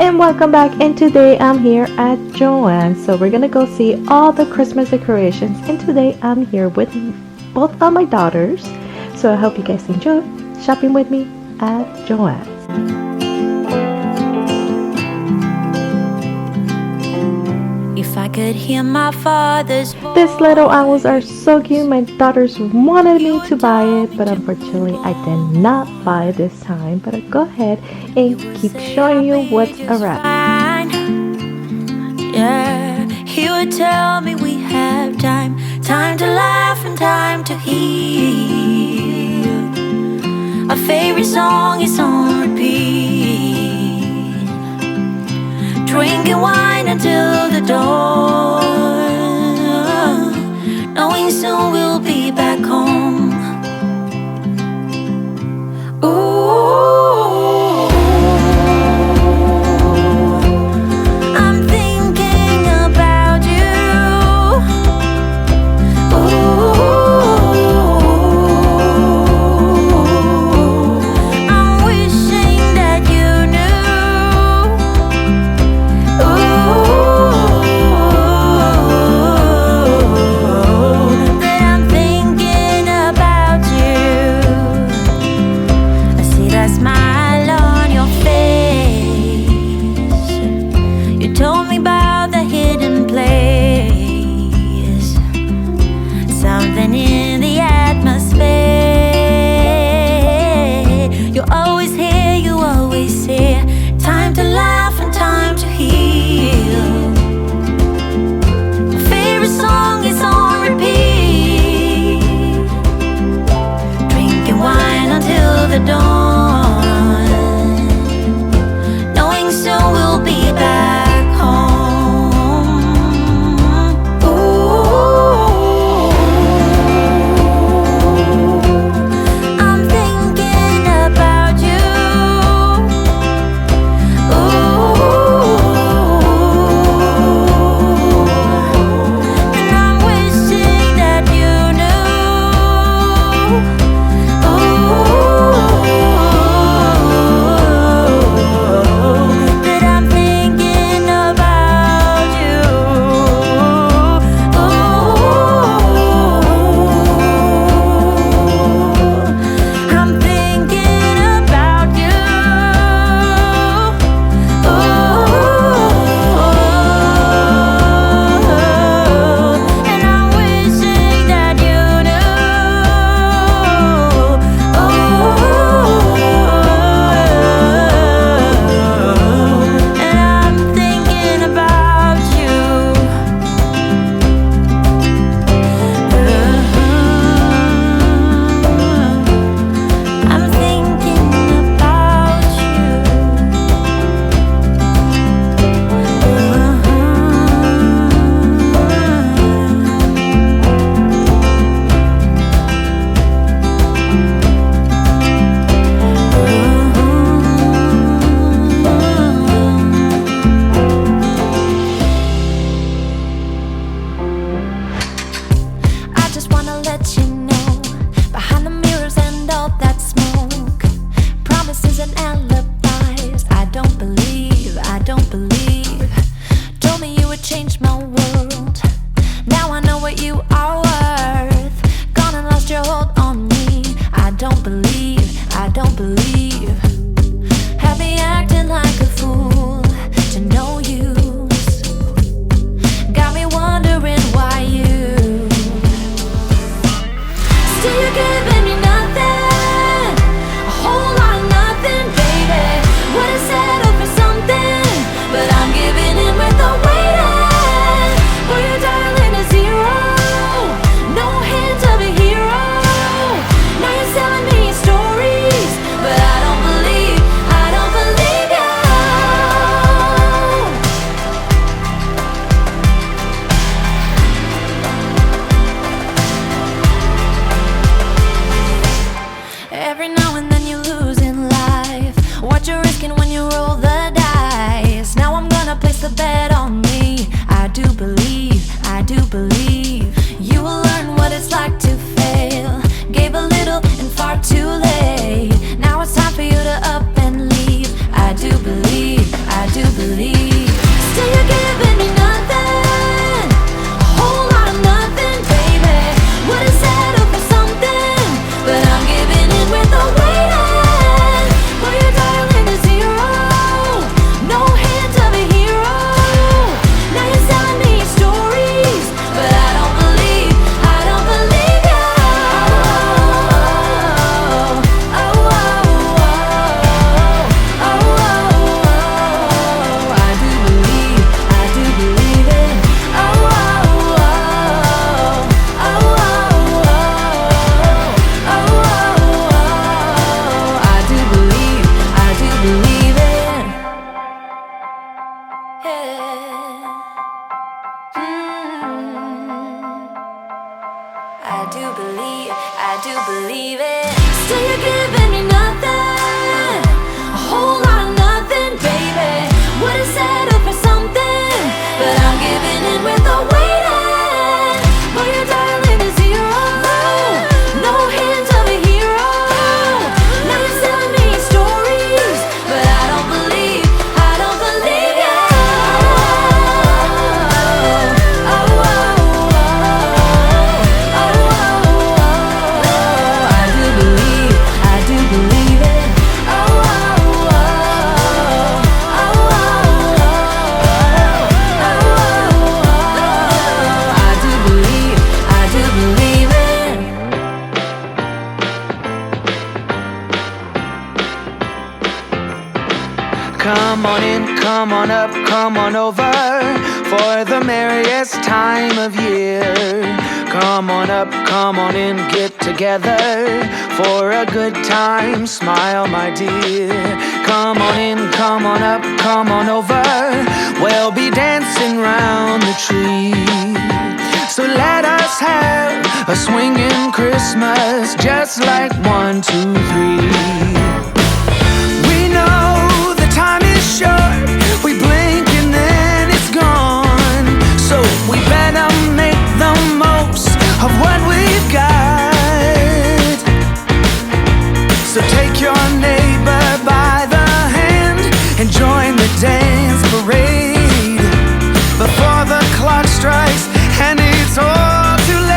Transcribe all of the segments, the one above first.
And welcome back, and today I'm here at Joann's. So we're gonna go see all the Christmas decorations, and today I'm here with both of my daughters. So I hope you guys enjoy shopping with me at Joann's. If I could hear my father's voice. These little owls are so cute. My daughters wanted me to buy it, but unfortunately I did not buy it this time. But I'll go ahead and keep showing you what's around. Yeah, he would tell me we have time to laugh and time to heal. Our favorite song is on repeat, drinking wine until the dawn, knowing soon we'll be back home. Ooh, I'm thinking about you. Ooh, I'm wishing that you knew. That I'm thinking about you. I see that smile on your face. You told me about the hidden place, something in the atmosphere. You're always here, you always here. Time to laugh and time to heal. My favorite song is on repeat, drinking wine until the dawn, knowing soon we'll be back home. Ooh, I'm thinking about you. And I'm wishing that you knew. That I'm thinking about you. I'm thinking about you. And I'm wishing that you knew. And I'm thinking about you. I'm thinking about you. I just wanna let you know, behind the mirrors and all that smoke, promises and alibis, I don't believe. Told me you would change my world. Now I know what you are worth. Gone and lost your hold on me. I don't believe. Have me acting like a fool, to no use. Got me wondering why you still you're giving me nothing, a whole lot of nothing, baby. Would've settled for something, but I'm giving in with the waiting. For your darling a zero, no hint of a hero. Now you're selling me your stories, but I don't believe you. Every now and then you lose in life. What you're risking when you roll the dice. Now I'm gonna place the bet on me. I do believe. You will learn what it's like to fail. Gave a little and far too late. Now it's time for you to up and leave. I do believe. Come on in, come on up, come on over for the merriest time of year. Come on up, come on in, get together for a good time. Smile, my dear. Come on in, come on up, come on over. We'll be dancing round the tree. So let us have a swinging Christmas, just like 1, 2, 3. We know the time is short, we blink and then it's gone. So we better make the most of what we've got. So take your neighbor by the hand and join the dance parade before the clock strikes and it's all too late.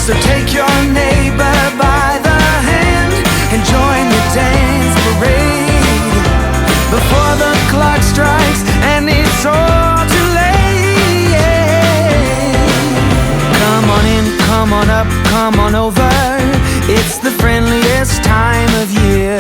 So take your neighbor by the hand and join the dance parade before the clock strikes and it's all too late. Come on in, come on up, come on over. It's the friendliest time of year.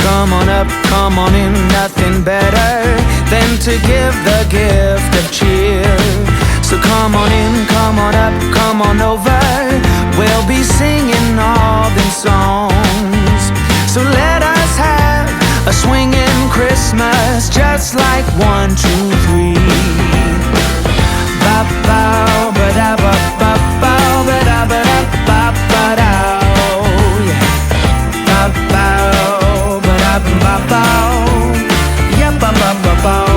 Come on up, come on in, nothing better than to give the gift of cheer. So come on in, come on up, come on over. We'll be singing all them songs. So let us have a swinging Christmas, just like 1, 2, 3. Ba bow, ba da ba ba bow, ba da ba da ba ba dow. Ba bow, ba da ba bow. Yeah, ba ba ba bow.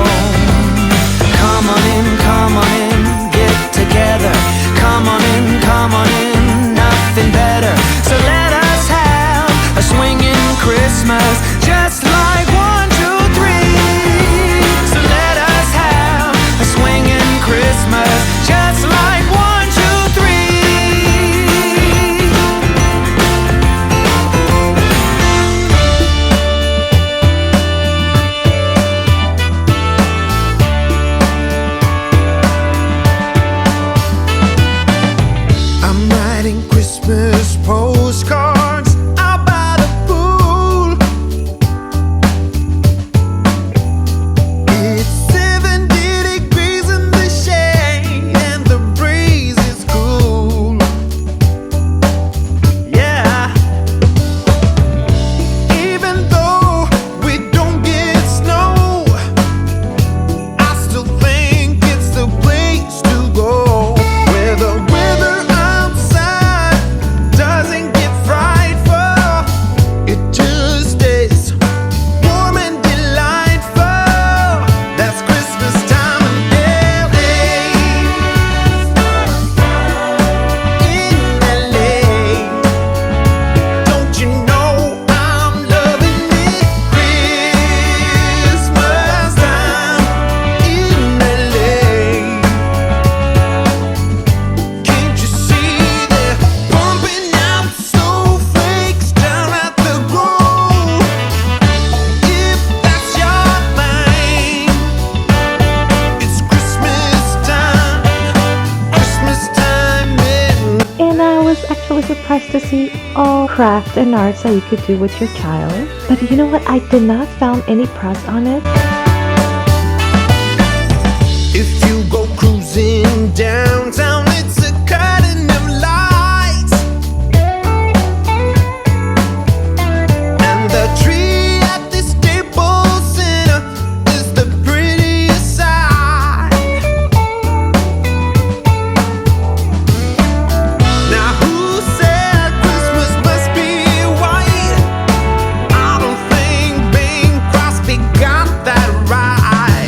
Come on in, come on in, get together. Come on in, come on in, nothing better. So let us have a swinging Christmas, just like 1, 2, 3. So let us have a swinging Christmas, just like 1, 2, 3. I'm writing Christmas postcards out by the pool. It's 70 degrees in the shade and the breeze is cool. Yeah. Even though we don't get snow, I still think it's the place to go, where the weather outside doesn't get frightful. It just stays warm and delightful. That's Christmas time in LA. In LA. Don't you know I'm loving it? Christmas time in LA. Can't you see they're pumping out snowflakes down at the Grove? If that's your thing, it's Christmas time in. And I was actually surprised to see all craft and arts that you could do with your child. But you know what? I did not found any press on it. If you go cruising downtown, it's a curtain of lights, and the tree at the Staples Center is the prettiest sight. Now who said Christmas must be white? I don't think Bing Crosby got that right.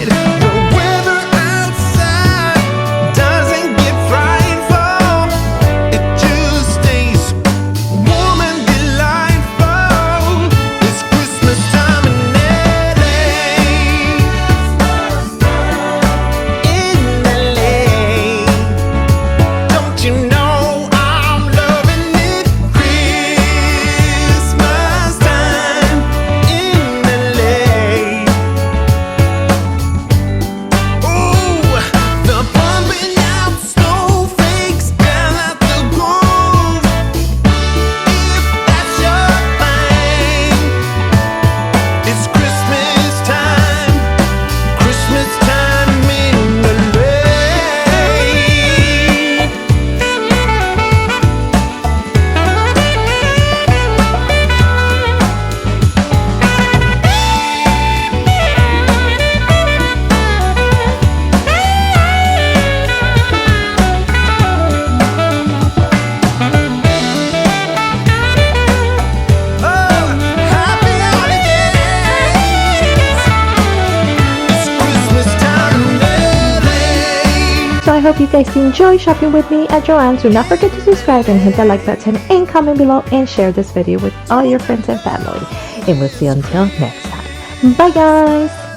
I hope you guys enjoy shopping with me at Joann's. Do not forget to subscribe and hit the like button and comment below and share this video with all your friends and family. And we'll see you until next time. Bye guys!